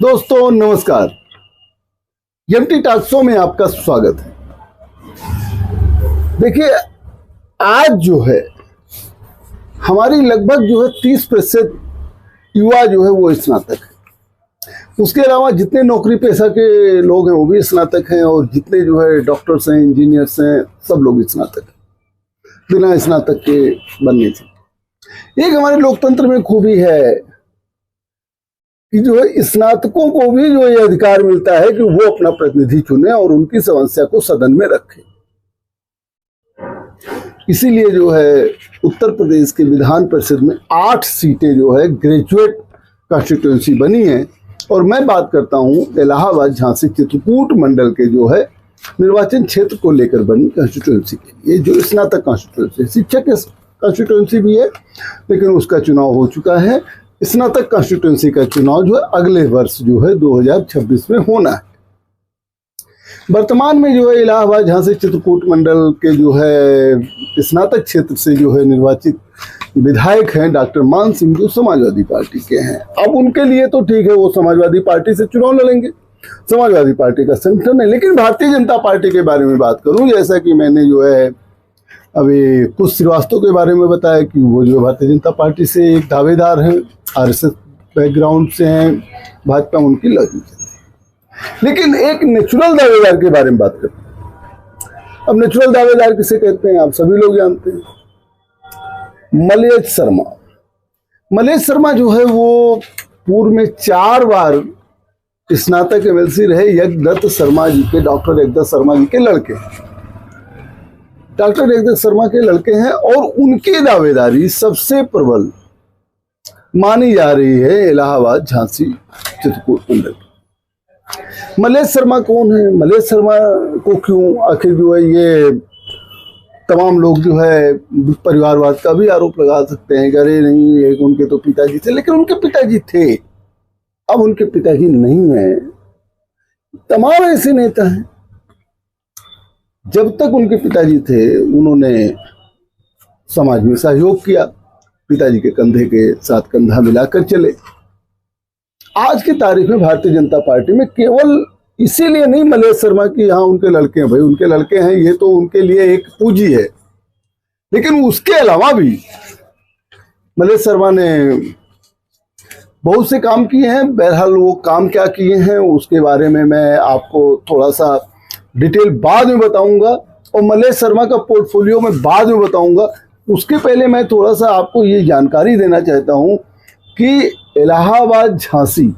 दोस्तों नमस्कार, MT talk show में आपका स्वागत है। देखिए, आज जो है हमारी लगभग जो है 30% युवा जो है वो स्नातक है। उसके अलावा जितने नौकरी पेशा के लोग हैं वो भी स्नातक हैं, और जितने जो है डॉक्टर्स हैं, इंजीनियर्स हैं, सब लोग स्नातक हैं। बिना स्नातक के बनने से एक हमारे लोकतंत्र में खूबी है कि जो है स्नातकों को भी जो ये अधिकार मिलता है कि वो अपना प्रतिनिधि चुने और उनकी समस्या को सदन में रखें। इसीलिए जो है उत्तर प्रदेश के विधान परिषद में 8 सीटें जो है ग्रेजुएट कॉन्स्टिट्यूंसी बनी है। और मैं बात करता हूं इलाहाबाद झांसी चित्रकूट मंडल के जो है निर्वाचन क्षेत्र को लेकर बनी कॉन्स्टिट्यूंसी के लिए, जो स्नातक कॉन्स्टिट्यूंसी, शिक्षक कॉन्स्टिट्यूंसी भी है लेकिन उसका चुनाव हो चुका है। स्नातक कॉन्स्टिट्यूंसी का चुनाव जो है अगले वर्ष जो है 2026 में होना है। वर्तमान में जो है इलाहाबाद झांसी चित्रकूट मंडल के जो है स्नातक क्षेत्र से जो है निर्वाचित विधायक हैं डॉक्टर मान सिंह, जो समाजवादी पार्टी के हैं। अब उनके लिए तो ठीक है, वो समाजवादी पार्टी से चुनाव लड़ेंगे, समाजवादी पार्टी का संगठन है। लेकिन भारतीय जनता पार्टी के बारे में बात करूं, जैसा कि मैंने जो है अभी कुछ श्रीवास्तव के बारे में बताया कि वो जो भारतीय जनता पार्टी से एक दावेदार हैं, आरएसएस बैकग्राउंड से हैं, भाजपा उनकी लगी। लेकिन एक नेचुरल दावेदार के बारे में बात करते हैं। अब नेचुरल दावेदार किसे कहते हैं आप सभी लोग जानते हैं, मलेश शर्मा। मलेश शर्मा जो है वो पूर्व में 4 बार स्नातक एमएलसी रहे यज्ञदत्त शर्मा जी के, डॉक्टर यज्ञदत्त शर्मा जी के लड़के हैं। डॉक्टर यज्ञदत्त शर्मा के लड़के हैं और उनकी दावेदारी सबसे प्रबल मानी जा रही है इलाहाबाद झांसी चित्रकूट मंडल। मलेश शर्मा कौन है? मलेश शर्मा को क्यों आखिर जो है ये तमाम लोग जो है परिवारवाद का भी आरोप लगा सकते हैं, अरे नहीं एक उनके तो पिताजी थे, लेकिन उनके पिताजी थे, अब उनके पिताजी नहीं है। तमाम ऐसे नेता हैं, जब तक उनके पिताजी थे उन्होंने समाज में सहयोग किया, पिताजी के कंधे के साथ कंधा मिलाकर चले। आज की तारीख में भारतीय जनता पार्टी में केवल इसीलिए नहीं मलेश शर्मा की यहाँ उनके लड़के हैं, भाई उनके लड़के हैं, ये तो उनके लिए एक पूंजी है, लेकिन उसके अलावा भी मलेश शर्मा ने बहुत से काम किए हैं। बहरहाल वो काम क्या किए हैं उसके बारे में मैं आपको थोड़ा सा डिटेल बाद में बताऊंगा, और मलेश शर्मा का पोर्टफोलियो में बाद में बताऊंगा। उसके पहले मैं थोड़ा सा आपको ये जानकारी देना चाहता हूं कि इलाहाबाद झांसी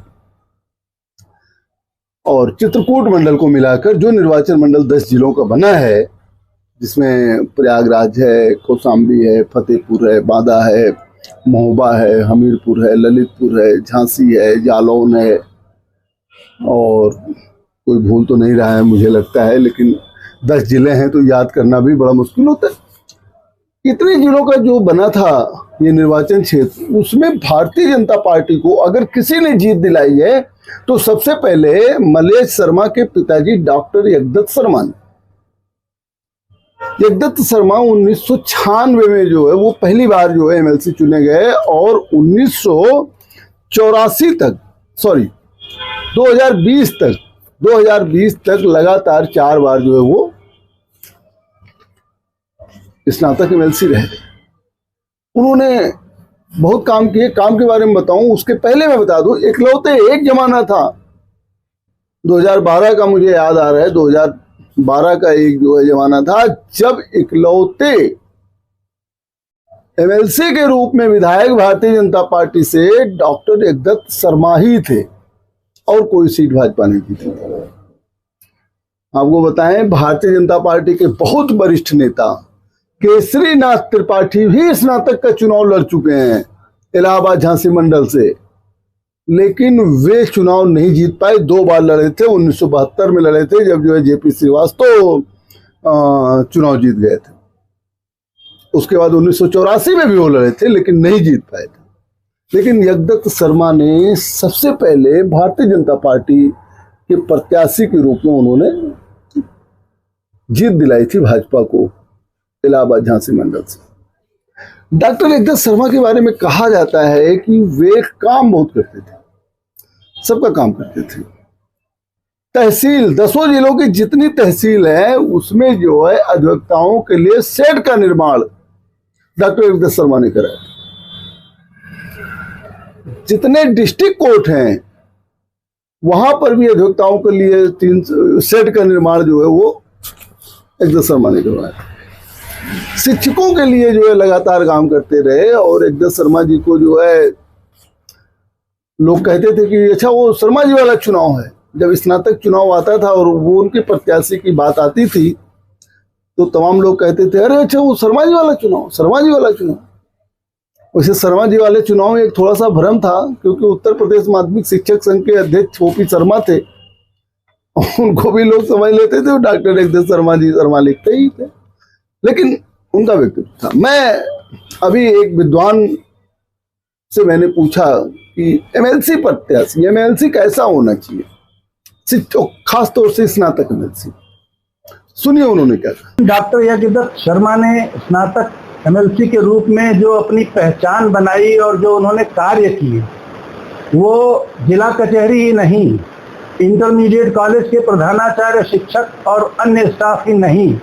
और चित्रकूट मंडल को मिलाकर जो निर्वाचन मंडल 10 जिलों का बना है, जिसमें प्रयागराज है, कौशाम्बी है, फतेहपुर है, बांदा है, महोबा है, हमीरपुर है, ललितपुर है, झांसी है, जालौन है, और कोई भूल तो नहीं रहा है मुझे लगता है, लेकिन 10 जिले हैं तो याद करना भी बड़ा मुश्किल होता है। इतने जिलों का जो बना था ये निर्वाचन क्षेत्र, उसमें भारतीय जनता पार्टी को अगर किसी ने जीत दिलाई है तो सबसे पहले मलेश शर्मा के पिताजी डॉक्टर यज्ञदत्त शर्मा ने। यज्ञदत्त शर्मा 1996 में जो है वो पहली बार जो है एमएलसी चुने गए, और 1984 तक, सॉरी 2020 तक लगातार 4 बार जो है वो स्नातक एमएलसी रहे। उन्होंने बहुत काम किए। काम के बारे में बताऊं उसके पहले मैं बता दूं, इकलौते एक जमाना था 2012 का, मुझे याद आ रहा है 2012 का एक जो है जमाना था जब इकलौते एमएलसी के रूप में विधायक भारतीय जनता पार्टी से डॉक्टर यज्ञदत्त शर्मा ही थे और कोई सीट भाजपा नहीं जीती। आपको बताएं, भारतीय जनता पार्टी के बहुत वरिष्ठ नेता केसरीनाथ त्रिपाठी भी स्नातक का चुनाव लड़ चुके हैं इलाहाबाद झांसी मंडल से, लेकिन वे चुनाव नहीं जीत पाए। 2 बार लड़े थे, 1972 में लड़े थे जब जो है जेपी श्रीवास्तव चुनाव जीत गए थे। उसके बाद 1984 में भी वो लड़े थे लेकिन नहीं जीत पाए थे। लेकिन यज्ञदत्त शर्मा ने सबसे पहले भारतीय जनता पार्टी के प्रत्याशी के रूप में उन्होंने जीत दिलाई थी भाजपा को इलाहाबाद झांसी मंडल से। डॉक्टर यज्ञदत्त शर्मा के बारे में कहा जाता है कि वे काम बहुत करते थे। सबका काम करते थे। तहसील, 10 जिलों की जितनी तहसील है उसमें जो है अधिवक्ताओं के लिए शेड का निर्माण डॉक्टर जगदीश शर्मा ने कराया। जितने डिस्ट्रिक्ट कोर्ट हैं वहां पर भी अधिवक्ताओं के लिए 3 शेड का निर्माण जो है वो जगदीश शर्मा ने करवाया। शिक्षकों के लिए जो है लगातार काम करते रहे और जगदीश शर्मा जी को जो है लोग कहते थे कि अच्छा वो शर्मा जी वाला चुनाव है। जब स्नातक चुनाव आता था और वो उनके प्रत्याशी की बात आती थी तो तमाम लोग कहते थे अरे अच्छा वो शर्मा जी वाला चुनाव, शर्मा जी वाला चुनाव। वैसे शर्मा जी वाले चुनाव में एक थोड़ा सा भ्रम था क्योंकि उत्तर प्रदेश माध्यमिक शिक्षक संघ के अध्यक्ष ओपी शर्मा थे, उनको भी लोग समझ लेते थे डॉक्टर जगदीश शर्मा जी शर्मा लिखते ही थे, लेकिन उनका व्यक्तित्व था। मैं अभी एक विद्वान से मैंने पूछा कि एमएलसी प्रत्याशी, एमएलसी कैसा होना चाहिए, खास तौर से स्नातक एमएलसी। सुनिए उन्होंने क्या कहा। डॉक्टर जगदीश शर्मा ने स्नातक एमएलसी के रूप में जो अपनी पहचान बनाई और जो उन्होंने कार्य किए वो जिला कचहरी ही नहीं, इंटरमीडिएट कॉलेज के प्रधानाचार्य शिक्षक और अन्य स्टाफ ही नहीं,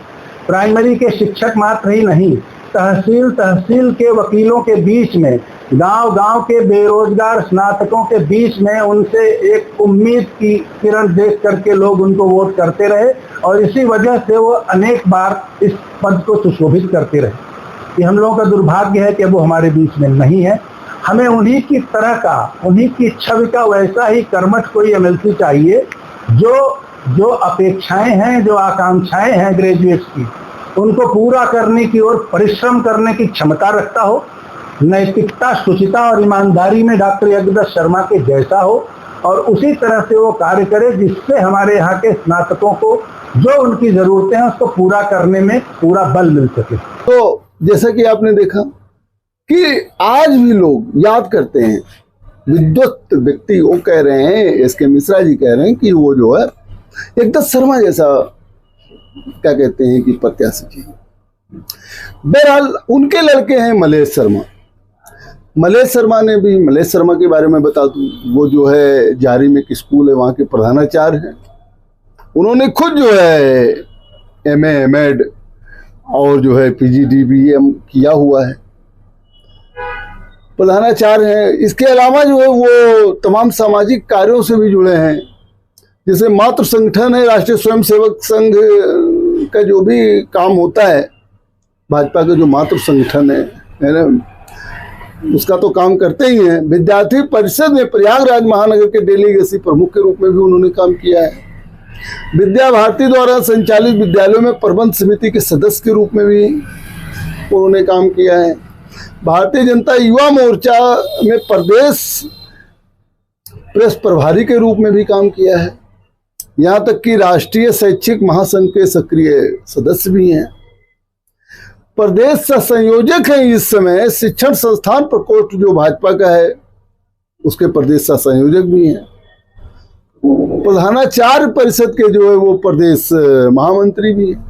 प्राइमरी के शिक्षक मात्र ही नहीं, तहसील के वकीलों के बीच में, गांव के बेरोजगार स्नातकों के बीच में उनसे एक उम्मीद की किरण देख करके लोग उनको वोट करते रहे और इसी वजह से वो अनेक बार इस पद को सुशोभित करते रहे। ये हम लोगों का दुर्भाग्य है कि वो हमारे बीच में नहीं है। हमें उन्हीं की तरह का, उन्हीं की छवि का वैसा ही कर्मठ कोई एमएलसी चाहिए जो अपेक्षाएं हैं, जो आकांक्षाएं हैं ग्रेजुएट्स की, उनको पूरा करने की और परिश्रम करने की क्षमता रखता हो, नैतिकता, शुचिता और ईमानदारी में डॉक्टर जगदीश शर्मा के जैसा हो और उसी तरह से वो कार्य करे जिससे हमारे यहाँ के स्नातकों को जो उनकी जरूरतें हैं उसको पूरा करने में पूरा बल मिल सके। तो जैसा कि आपने देखा कि आज भी लोग याद करते हैं, विद्वत व्यक्ति वो कह रहे हैं, एसके मिश्रा जी कह रहे हैं कि वो जो है जगदीश शर्मा जैसा क्या कहते हैं कि प्रत्याशी चाहिए। बहरहाल उनके लड़के हैं मलेश शर्मा। मलेश शर्मा के बारे में बता दूं, वो जो है जारी में एक स्कूल है वहाँ के प्रधानाचार्य हैं। उन्होंने खुद जो है एमए, एमएड और जो है पीजीडी बीएम किया हुआ है, प्रधानाचार्य हैं। इसके अलावा जो है वो तमाम सामाजिक कार्यों से भी जुड़े हैं, जैसे मातृ संगठन है, राष्ट्रीय स्वयंसेवक संघ का जो भी काम होता है, भाजपा का जो मातृ संगठन है ना, उसका तो काम करते ही हैं। विद्यार्थी परिषद में प्रयागराज महानगर के डेलीगेसी प्रमुख के रूप में भी उन्होंने काम किया है। विद्या भारती द्वारा संचालित विद्यालयों में प्रबंध समिति के सदस्य के रूप में भी उन्होंने काम किया है। भारतीय जनता युवा मोर्चा में प्रदेश प्रेस प्रभारी के रूप में भी काम किया है। यहाँ तक कि राष्ट्रीय शैक्षिक महासंघ के सक्रिय सदस्य भी हैं। प्रदेश संयोजक है इस समय शिक्षण संस्थान प्रकोष्ठ जो भाजपा का है उसके प्रदेश संयोजक भी हैं। प्रधानाचार्य परिषद के जो है वो प्रदेश महामंत्री भी हैं।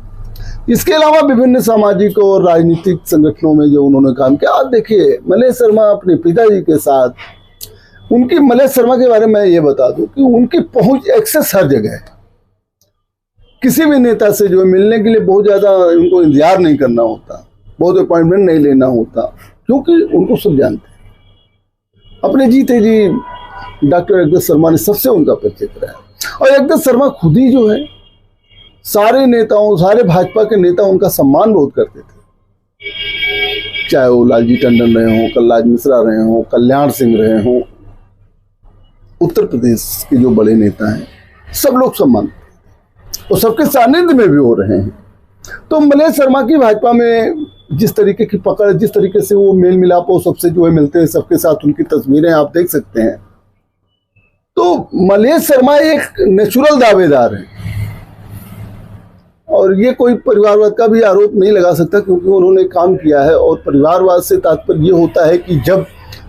इसके अलावा विभिन्न सामाजिक और राजनीतिक संगठनों में जो उन्होंने काम किया। आप देखिए मलेश शर्मा अपने पिताजी के साथ, उनकी, मलेश शर्मा के बारे में ये बता दूं कि उनकी पहुंच, एक्सेस हर जगह है। किसी भी नेता से जो है मिलने के लिए बहुत ज़्यादा उनको इंतजार नहीं करना होता, बहुत अपॉइंटमेंट नहीं लेना होता, क्योंकि उनको सब जानते हैं। अपने जीते जी डॉक्टर जगदीश शर्मा ने सबसे उनका परिचय कराया और जगदीश शर्मा खुद ही जो है सारे नेताओं, सारे भाजपा के नेता उनका सम्मान बहुत करते थे, चाहे वो लालजी टंडन रहे हों, कलराज मिश्रा रहे हों, कल्याण सिंह रहे हों, उत्तर प्रदेश के जो बड़े नेता हैं सब लोग सम्मान और सबके सानिध्य में भी हो रहे हैं। तो मलेश शर्मा की भाजपा में जिस तरीके की पकड़, जिस तरीके से वो मेल मिलाप हो सबसे जो है मिलते हैं, सबके साथ उनकी तस्वीरें आप देख सकते हैं। तो मलेश शर्मा एक नेचुरल दावेदार है और ये कोई परिवारवाद का भी आरोप नहीं लगा सकता, क्योंकि उन्होंने काम किया है। और परिवारवाद से तात्पर्य ये होता है कि जब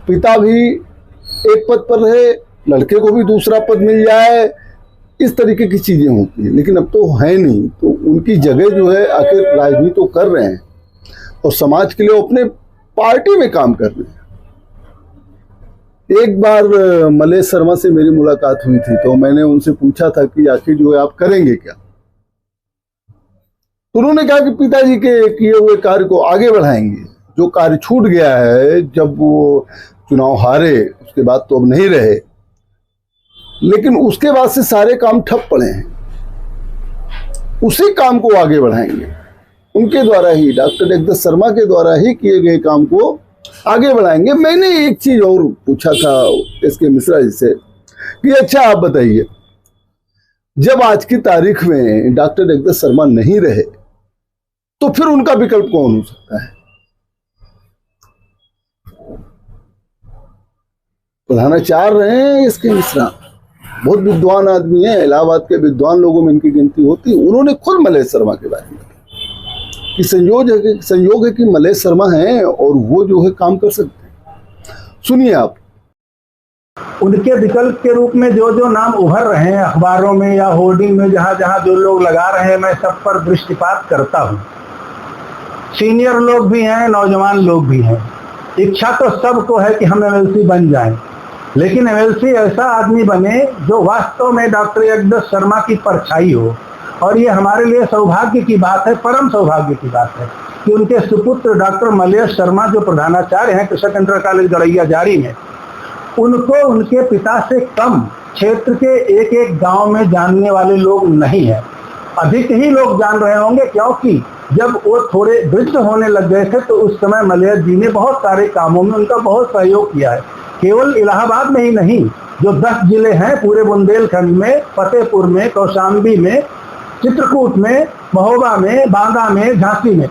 पिता भी एक पद पर रहे, लड़के को भी दूसरा पद मिल जाए, इस तरीके की चीजें होती हैं। लेकिन अब तो है नहीं, तो उनकी जगह जो है आखिर राजनीति तो कर रहे हैं और समाज के लिए अपने पार्टी में काम कर रहे हैं। एक बार मलेश शर्मा से मेरी मुलाकात हुई थी, तो मैंने उनसे पूछा था कि आखिर जो है आप करेंगे क्या। तो उन्होंने कहा कि पिताजी के किए हुए कार्य को आगे बढ़ाएंगे। जो कार्य छूट गया है, जब वो चुनाव हारे उसके बाद तो अब नहीं रहे, लेकिन उसके बाद से सारे काम ठप पड़े हैं, उसी काम को आगे बढ़ाएंगे। उनके द्वारा ही, डॉक्टर जगदीश शर्मा के द्वारा ही किए गए काम को आगे बढ़ाएंगे। मैंने एक चीज और पूछा था एसके मिश्रा जी से कि अच्छा आप बताइए, जब आज की तारीख में डॉक्टर जगदीश शर्मा नहीं रहे तो फिर उनका विकल्प कौन हो सकता है। प्रधानाचार्य रहे हैं एसके मिश्रा, बहुत विद्वान आदमी है, इलाहाबाद के विद्वान लोगों में इनकी गिनती होती है। उन्होंने खुद मलेश शर्मा के बारे में कि संयोग है कि मलेश शर्मा हैं और वो जो है काम कर सकते हैं। सुनिए आप। उनके विकल्प के रूप में जो जो नाम उभर रहे हैं अखबारों में या होर्डिंग में, जहां जहां जो लोग लगा रहे हैं, मैं सब पर दृष्टिपात करता हूं। सीनियर लोग भी हैं, नौजवान लोग भी हैं। इच्छा तो सबको है कि हम एमएलसी बन जाएं, लेकिन एमएलसी ऐसा आदमी बने जो वास्तव में डॉक्टर जगदीश शर्मा की परछाई हो। और ये हमारे लिए सौभाग्य की बात है, परम सौभाग्य की बात है कि उनके सुपुत्र डॉक्टर मलेश शर्मा जो प्रधानाचार्य हैं कृषक इंटर कॉलेज गड़ैया जारी में, उनको उनके पिता से कम क्षेत्र के एक एक गांव में जानने वाले लोग नहीं हैं। अधिक ही लोग जान रहे होंगे, क्योंकि जब वो थोड़े वृद्ध होने लग गए थे तो उस समय मलेश जी ने बहुत सारे कामों में उनका बहुत सहयोग किया है। केवल इलाहाबाद में ही नहीं, जो 10 जिले हैं पूरे बुंदेलखंड में, फतेहपुर में, कौशाम्बी में, चित्रकूट में, महोबा में, बांदा में, झांसी में,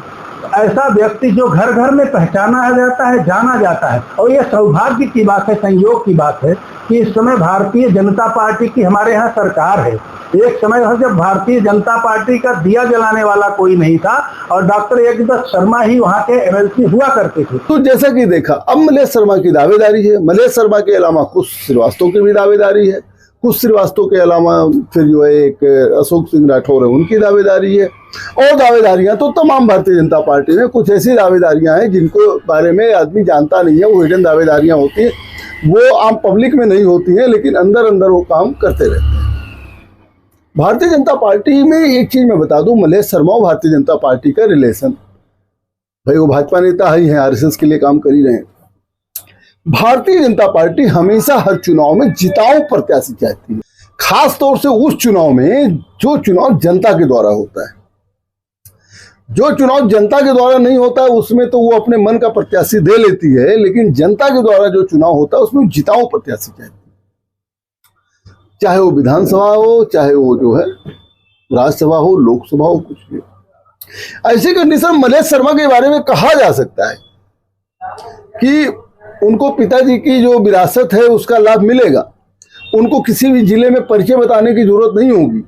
ऐसा व्यक्ति जो घर घर में पहचाना जाता है, जाना जाता है। और यह सौभाग्य की बात है, संयोग की बात है कि इस समय भारतीय जनता पार्टी की हमारे यहाँ सरकार है। एक समय था जब भारतीय जनता पार्टी का दिया जलाने वाला कोई नहीं था और डॉक्टर जगदीश शर्मा ही वहाँ के एमएलसी हुआ करते थे। तो जैसा कि देखा, अब मलेश शर्मा की दावेदारी है। मलेश शर्मा के अलावा कुछ श्रीवास्तव की भी दावेदारी है, कुछ श्रीवास्तव के अलावा फिर जो है एक अशोक सिंह राठौर है, उनकी दावेदारी है। और दावेदारियां तो तमाम भारतीय जनता पार्टी में कुछ ऐसी दावेदारियां हैं जिनको बारे में आदमी जानता नहीं है, वो हिडन दावेदारियां होती हैं, वो आम पब्लिक में नहीं होती हैं, लेकिन अंदर अंदर वो काम करते रहते हैं। भारतीय जनता पार्टी में एक चीज मैं बता दूं, मलेश शर्मा और भारतीय जनता पार्टी का रिलेशन, भाई वो भाजपा नेता ही हैं, आरएसएस के लिए काम कर ही रहे हैं। भारतीय जनता पार्टी हमेशा हर चुनाव में जिताऊ प्रत्याशी चाहती है, खास तौर से उस चुनाव में जो चुनाव जनता के द्वारा होता है। जो चुनाव जनता के द्वारा नहीं होता है उसमें तो वो अपने मन का प्रत्याशी दे लेती है, लेकिन जनता के द्वारा जो चुनाव होता है उसमें जिताऊ प्रत्याशी चाहती है, चाहे वो विधानसभा हो, चाहे वो जो है राज्यसभा हो, लोकसभा हो, कुछ भी हो। ऐसे कंडीशन मलेश शर्मा के बारे में कहा जा सकता है कि उनको पिताजी की जो विरासत है उसका लाभ मिलेगा, उनको किसी भी जिले में परिचय बताने की जरूरत नहीं होगी,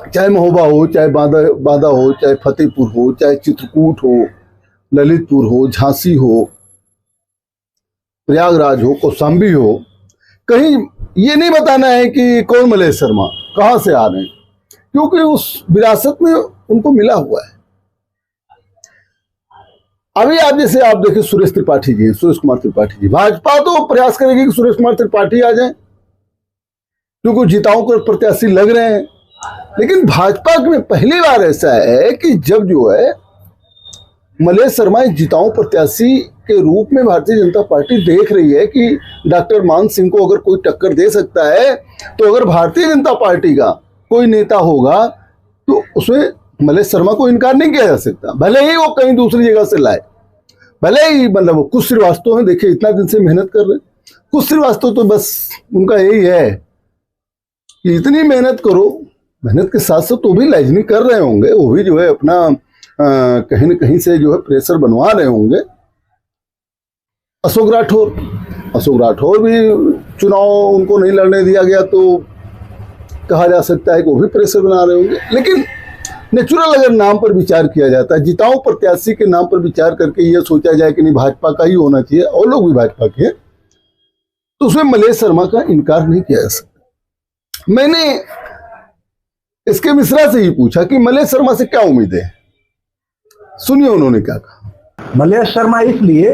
चाहे महोबा हो, चाहे बांदा हो, चाहे फतेहपुर हो, चाहे चित्रकूट हो, ललितपुर हो, झांसी हो, प्रयागराज हो, कौशाम्बी हो, कहीं ये नहीं बताना है कि कौन मलेश शर्मा कहां से आ रहे हैं, क्योंकि उस विरासत में उनको मिला हुआ है। अभी आप जैसे आप देखिए सुरेश त्रिपाठी जी, सुरेश कुमार त्रिपाठी जी, भाजपा तो प्रयास करेगी कि सुरेश कुमार त्रिपाठी आ जाए क्योंकि जिताऊ को प्रत्याशी लग रहे हैं। लेकिन भाजपा में पहली बार ऐसा है कि जब जो है मलेश शर्मा जिताऊ प्रत्याशी के रूप में भारतीय जनता पार्टी देख रही है कि डॉक्टर मान सिंह को अगर कोई टक्कर दे सकता है, तो अगर भारतीय जनता पार्टी का कोई नेता होगा तो उसमें मलेश शर्मा को इनकार नहीं किया जा सकता, भले ही वो कहीं दूसरी जगह से लाए, भले ही मतलब कुछ श्रीवास्तव हैं, देखिए इतना दिन से मेहनत कर रहे, कुछ श्रीवास्तव तो बस उनका यही है कि इतनी मेहनत करो, मेहनत के साथ साथ तो भी लाइजनिंग कर रहे होंगे, वो भी जो है अपना कहीं न कहीं से जो है प्रेशर बनवा रहे होंगे। अशोक राठौर भी चुनाव उनको नहीं लड़ने दिया गया तो कहा जा सकता है कि वो भी प्रेशर बना रहे होंगे। लेकिन नेचुरल अगर नाम पर विचार किया जाता है, जिताऊ प्रत्याशी के नाम पर विचार करके ये सोचा जाए कि नहीं भाजपा का ही होना चाहिए और लोग भी भाजपा के हैं, तो उसमें मलेश शर्मा का इनकार नहीं किया जा सकता। मैंने एसके मिश्रा से ही पूछा कि मलेश शर्मा से क्या उम्मीद है, सुनिए उन्होंने क्या कहा। मलेश शर्मा इसलिए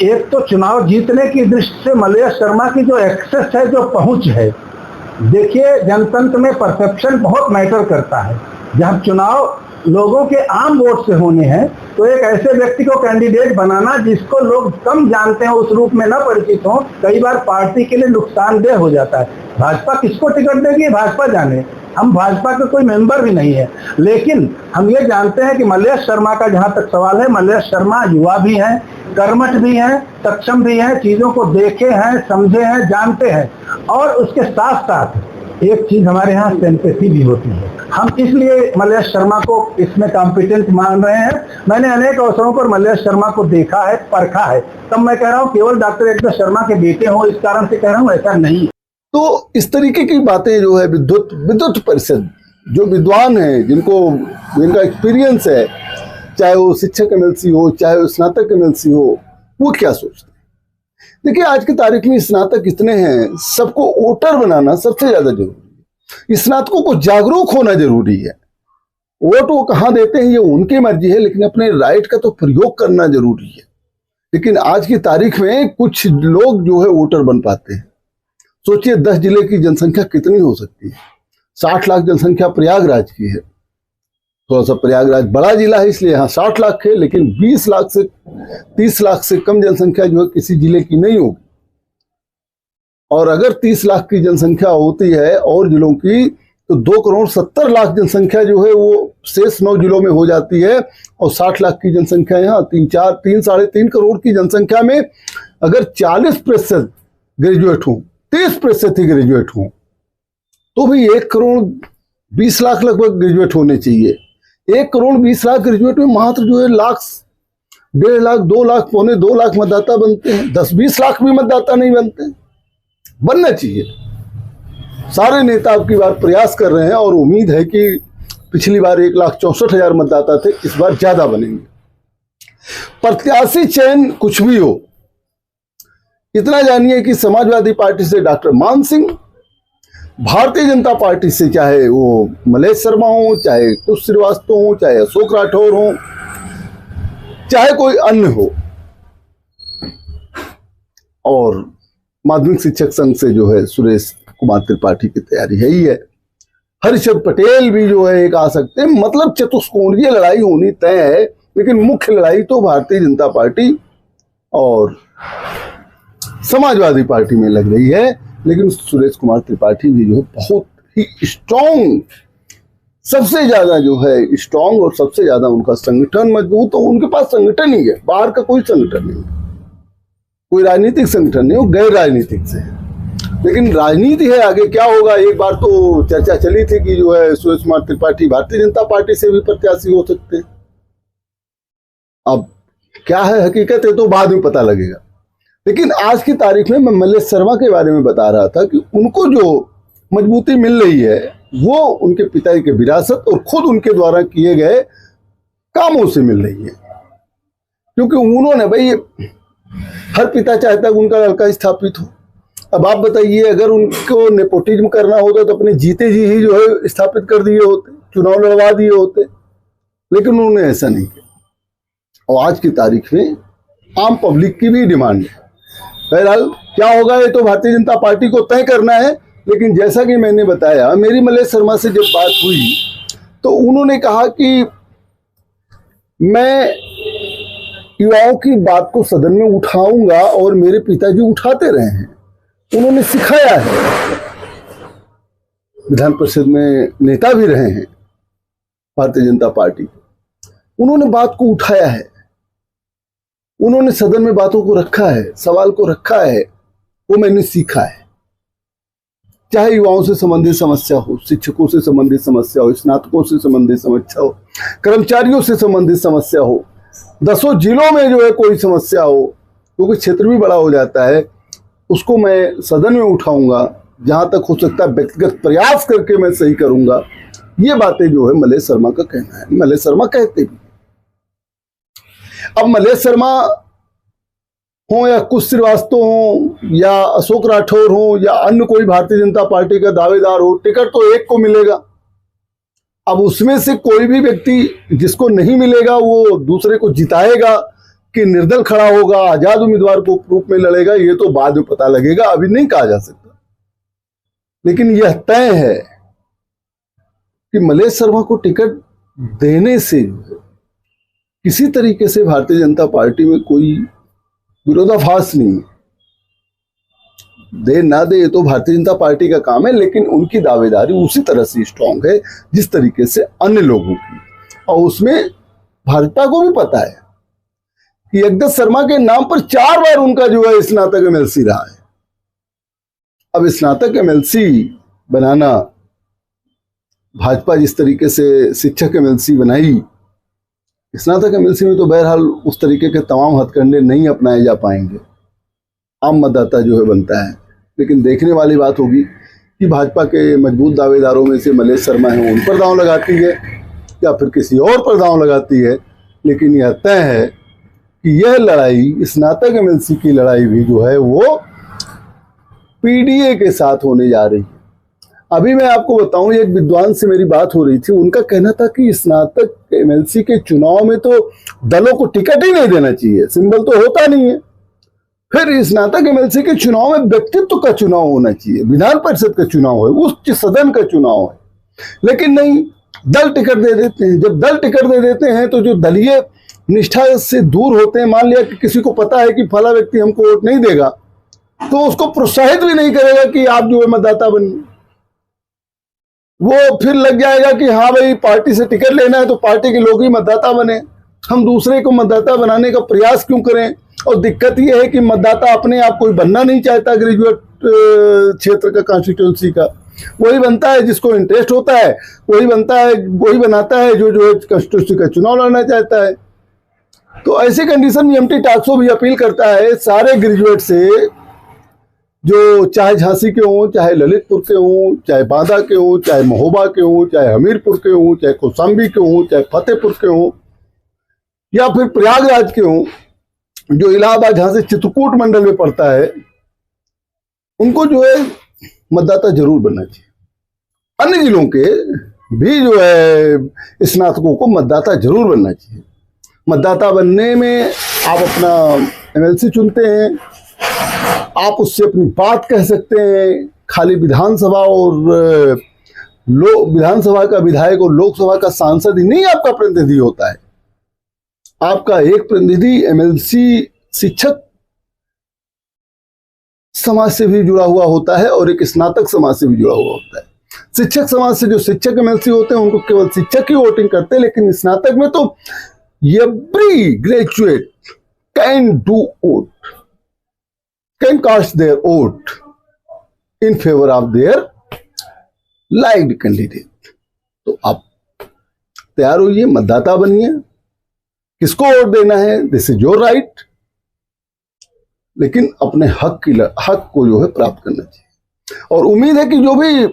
एक तो चुनाव जीतने की दृष्टि से मलय शर्मा की जो एक्सेस है, जो पहुंच है, देखिए जनतंत्र में परसेप्शन बहुत मैटर करता है। जब चुनाव लोगों के आम वोट से होने हैं तो एक ऐसे व्यक्ति को कैंडिडेट बनाना जिसको लोग कम जानते हैं, उस रूप में न परिचित हो, कई बार पार्टी के लिए नुकसानदेह हो जाता है। भाजपा किसको टिकट देगी, भाजपा जाने, हम भाजपा के कोई मेंबर भी नहीं है। लेकिन हम ये जानते हैं कि मलय शर्मा का जहां तक सवाल है, मलय शर्मा युवा भी हैं, कर्मठ भी हैं, सक्षम भी हैं, चीजों को देखे हैं, समझे हैं, जानते हैं। और उसके साथ साथ एक चीज हमारे यहाँ सिंपैथी भी होती है। हम इसलिए मलय शर्मा को इसमें कॉम्पिटेंट मान रहे हैं। मैंने अनेक अवसरों पर मलय शर्मा को देखा है, परखा है, तब मैं कह रहा हूँ केवल डॉक्टर एक शर्मा के बेटे हो इस कारण से कह रहा हूँ, ऐसा नहीं। तो इस तरीके की बातें जो है विद्वत परिषद, जो विद्वान हैं, जिनका एक्सपीरियंस है, चाहे वो शिक्षक एमएलसी हो, चाहे वो स्नातक एमएलसी हो, वो क्या सोचते हैं? देखिए, आज की तारीख में स्नातक इतने हैं, सबको वोटर बनाना सबसे ज्यादा जरूरी है। स्नातकों को जागरूक होना जरूरी है। वोट वो कहाँ देते हैं ये उनकी मर्जी है, लेकिन अपने राइट का तो प्रयोग करना जरूरी है। लेकिन आज की तारीख में कुछ लोग जो है वोटर बन पाते हैं। सोचिए 10 जिले की जनसंख्या कितनी हो सकती है। 60 लाख जनसंख्या प्रयागराज की है। थोड़ा सा प्रयागराज बड़ा जिला है इसलिए यहाँ 60 लाख है, लेकिन 20 लाख से 30 लाख से कम जनसंख्या जो है किसी जिले की नहीं होगी। और अगर 30 लाख की जनसंख्या होती है और जिलों की, तो 2,70,00,000 जनसंख्या जो है वो शेष 9 जिलों में हो जाती है। और 60 लाख की जनसंख्या यहाँ 3 साढ़े 3 करोड़ की जनसंख्या में अगर 40% ग्रेजुएट हों, 30% ही ग्रेजुएट हों, तो भी 1,20,00,000 लगभग ग्रेजुएट होने चाहिए। 1,20,00,000 ग्रेजुएट में मात्र जो है लाख, 1.5 लाख, 2 लाख, पौने 2 लाख मतदाता बनते हैं। 10-20 लाख भी मतदाता नहीं बनते। बनना चाहिए। सारे नेता अब की बार प्रयास कर रहे हैं और उम्मीद है कि पिछली बार 1,64,000 मतदाता थे, इस बार ज्यादा बनेंगे। प्रत्याशी चयन कुछ भी हो, इतना जानिए कि समाजवादी पार्टी से डॉक्टर मान सिंह, भारतीय जनता पार्टी से चाहे वो मलय शर्मा हो, चाहे कुश श्रीवास्तव हो, चाहे अशोक राठौर हो, चाहे कोई अन्य हो, और माध्यमिक शिक्षक संघ से जो है सुरेश कुमार त्रिपाठी की तैयारी है ही है। हरिश्चंद्र पटेल भी जो है एक आ सकते हैं। मतलब चतुष्कोणीय लड़ाई होनी तय है, लेकिन मुख्य लड़ाई तो भारतीय जनता पार्टी और समाजवादी पार्टी में लग रही है। लेकिन सुरेश कुमार त्रिपाठी भी जो है बहुत ही स्ट्रॉन्ग, सबसे ज्यादा जो है स्ट्रॉन्ग, और सबसे ज्यादा उनका संगठन मजबूत, तो उनके पास संगठन ही है, बाहर का कोई संगठन नहीं, कोई राजनीतिक संगठन नहीं, वो गैर राजनीतिक से है। लेकिन राजनीति है, आगे क्या होगा। एक बार तो चर्चा चली थी कि जो है सुरेश कुमार त्रिपाठी भारतीय जनता पार्टी से भी प्रत्याशी हो सकते हैं। अब क्या है हकीकत है तो बाद में पता लगेगा। लेकिन आज की तारीख में मैं मलय शर्मा के बारे में बता रहा था कि उनको जो मजबूती मिल रही है वो उनके पिताजी के विरासत और खुद उनके द्वारा किए गए कामों से मिल रही है। क्योंकि उन्होंने, भाई हर पिता चाहता है कि उनका लड़का स्थापित हो। अब आप बताइए, अगर उनको नेपोटिज्म करना होता तो अपने जीते जी ही जो है स्थापित कर दिए होते, चुनाव लड़वा दिए होते, लेकिन उन्होंने ऐसा नहीं किया। और आज की तारीख में आम पब्लिक की भी डिमांड है। बहरहाल क्या होगा ये तो भारतीय जनता पार्टी को तय करना है। लेकिन जैसा कि मैंने बताया, मेरी मलय शर्मा से जब बात हुई तो उन्होंने कहा कि मैं युवाओं की बात को सदन में उठाऊंगा, और मेरे पिताजी उठाते रहे हैं, उन्होंने सिखाया है। विधान परिषद में नेता भी रहे हैं भारतीय जनता पार्टी के, उन्होंने बात को उठाया है, उन्होंने सदन में बातों को रखा है, सवाल को रखा है, वो मैंने सीखा है। चाहे युवाओं से संबंधित समस्या हो, शिक्षकों से संबंधित समस्या हो, स्नातकों से संबंधित समस्या हो, कर्मचारियों से संबंधित समस्या हो, 10 जिलों में जो है कोई समस्या हो, क्योंकि क्षेत्र भी बड़ा हो जाता है, उसको मैं सदन में उठाऊंगा। जहां तक हो सकता है व्यक्तिगत प्रयास करके मैं सही करूंगा। ये बातें जो है मलय शर्मा का कहना है। मलय शर्मा कहते भी। अब मलय शर्मा हो या कुश श्रीवास्तव हो या अशोक राठौर हो या अन्य कोई भारतीय जनता पार्टी का दावेदार हो, टिकट तो एक को मिलेगा। अब उसमें से कोई भी व्यक्ति जिसको नहीं मिलेगा वो दूसरे को जिताएगा कि निर्दल खड़ा होगा, आजाद उम्मीदवार को रूप में लड़ेगा, ये तो बाद में पता लगेगा, अभी नहीं कहा जा सकता। लेकिन यह तय है कि मलेश शर्मा को टिकट देने से किसी तरीके से भारतीय जनता पार्टी में कोई विरोधाभास नहीं है। दे ना दे ये तो भारतीय जनता पार्टी का काम है, लेकिन उनकी दावेदारी उसी तरह से स्ट्रांग है जिस तरीके से अन्य लोगों की। और उसमें भाजपा को भी पता है कि यज्ञ शर्मा के नाम पर 4 बार उनका जो है स्नातक एमएलसी रहा है। अब स्नातक एमएलसी बनाना, भाजपा जिस तरीके से शिक्षक एमएलसी बनाई, स्नातक एमएलसी में तो बहरहाल उस तरीके के तमाम हथकंडे नहीं अपनाए जा पाएंगे, आम मतदाता जो है बनता है। लेकिन देखने वाली बात होगी कि भाजपा के मजबूत दावेदारों में से मलेश शर्मा है, उन पर दांव लगाती है या फिर किसी और पर दांव लगाती है। लेकिन यह तय है कि यह लड़ाई, स्नातक एमएलसी की लड़ाई भी जो है वो पीडीए के साथ होने जा रही है। अभी मैं आपको बताऊं, एक विद्वान से मेरी बात हो रही थी, उनका कहना था कि स्नातक एमएलसी के चुनाव में तो दलों को टिकट ही नहीं देना चाहिए, सिंबल तो होता नहीं है। फिर स्नातक एमएलसी के चुनाव में व्यक्तित्व का चुनाव होना चाहिए, विधान परिषद का चुनाव है, उच्च सदन का चुनाव है। लेकिन नहीं, दल टिकट दे देते हैं। जब दल टिकट दे देते हैं तो जो दलीय निष्ठा से दूर होते हैं, मान लिया कि किसी को पता है कि फला व्यक्ति हमको वोट नहीं देगा, तो उसको प्रोत्साहित भी नहीं करेगा कि आप जो है मतदाता बनिए। वो फिर लग जाएगा कि हाँ भाई, पार्टी से टिकट लेना है तो पार्टी के लोग ही मतदाता बने, हम दूसरे को मतदाता बनाने का प्रयास क्यों करें। और दिक्कत यह है कि मतदाता अपने आप कोई बनना नहीं चाहता, ग्रेजुएट क्षेत्र का, कॉन्स्टिट्यूंसी का वही बनता है जिसको इंटरेस्ट होता है, वही बनता है, वही बनाता है जो है कॉन्स्टिट्यूंसी का चुनाव लड़ना चाहता है। तो ऐसे कंडीशन में एमटी टाक्सो भी अपील करता है सारे ग्रेजुएट से, जो चाहे झांसी के हों, चाहे ललितपुर के हों, चाहे बांदा के हों, चाहे महोबा के हों, चाहे हमीरपुर के हों, चाहे कौशाम्बी के हों, चाहे फतेहपुर के हों, या फिर प्रयागराज के हों, जो इलाहाबाद झांसी चित्रकूट मंडल में पड़ता है, उनको जो है मतदाता जरूर बनना चाहिए। अन्य जिलों के भी जो है स्नातकों को मतदाता जरूर बनना चाहिए। मतदाता बनने में आप अपना एमएलसी चुनते हैं, आप उससे अपनी बात कह सकते हैं। खाली विधानसभा और विधानसभा का विधायक और लोकसभा का सांसद ही नहीं आपका प्रतिनिधि होता है, आपका एक प्रतिनिधि एमएलसी शिक्षक समाज से भी जुड़ा हुआ होता है और एक स्नातक समाज से भी जुड़ा हुआ होता है। शिक्षक समाज से जो शिक्षक एमएलसी होते हैं उनको केवल शिक्षक ही वोटिंग करते हैं, लेकिन स्नातक में तो every graduate can do vote, can cast their vote in favour of their liked candidate. तो आप तैयार होइए, मतदाता बनिए, किसको वोट देना है दिस इज योर राइट, लेकिन अपने हक को जो है प्राप्त करना चाहिए। और उम्मीद है कि जो भी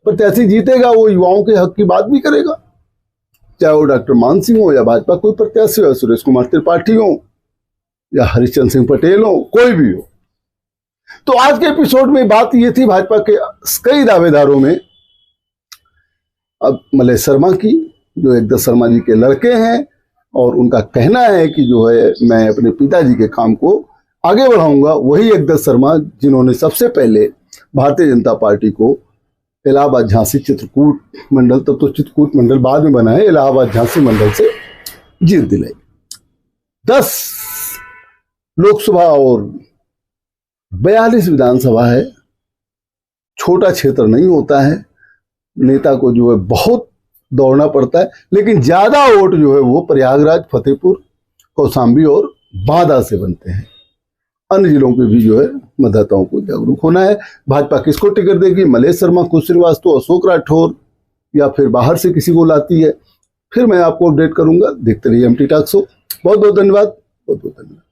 प्रत्याशी जीतेगा वो युवाओं के हक की बात भी करेगा, चाहे वो डॉक्टर मान सिंह हो या भाजपा कोई प्रत्याशी हो, सुरेश कुमार त्रिपाठी हो या हरिश्चंद्र सिंह पटेल हो, कोई भी हो। तो आज के एपिसोड में बात ये थी भाजपा के कई दावेदारों में अब मलेश शर्मा की, जो यज्ञ शर्मा जी के लड़के हैं, और उनका कहना है कि जो है मैं अपने पिताजी के काम को आगे बढ़ाऊंगा। वही यज्ञ शर्मा जिन्होंने सबसे पहले भारतीय जनता पार्टी को इलाहाबाद झांसी चित्रकूट मंडल, तब तो चित्रकूट मंडल बाद में बना है, इलाहाबाद झांसी मंडल से जीत दिलाई। 10 लोकसभा और 42 विधानसभा है, छोटा क्षेत्र नहीं होता है, नेता को जो है बहुत दौड़ना पड़ता है, लेकिन ज्यादा वोट जो है वो प्रयागराज, फतेहपुर, कौशाम्बी और बांदा से बनते हैं। अन्य जिलों के भी जो है मतदाताओं को जागरूक होना है। भाजपा किसको टिकट देगी, मलेश शर्मा, कुश श्रीवास्तव, अशोक राठौर, या फिर बाहर से किसी को लाती है, फिर मैं आपको अपडेट करूंगा। देखते रहिए एमटी टॉक्स शो। बहुत बहुत धन्यवाद, बहुत बहुत धन्यवाद।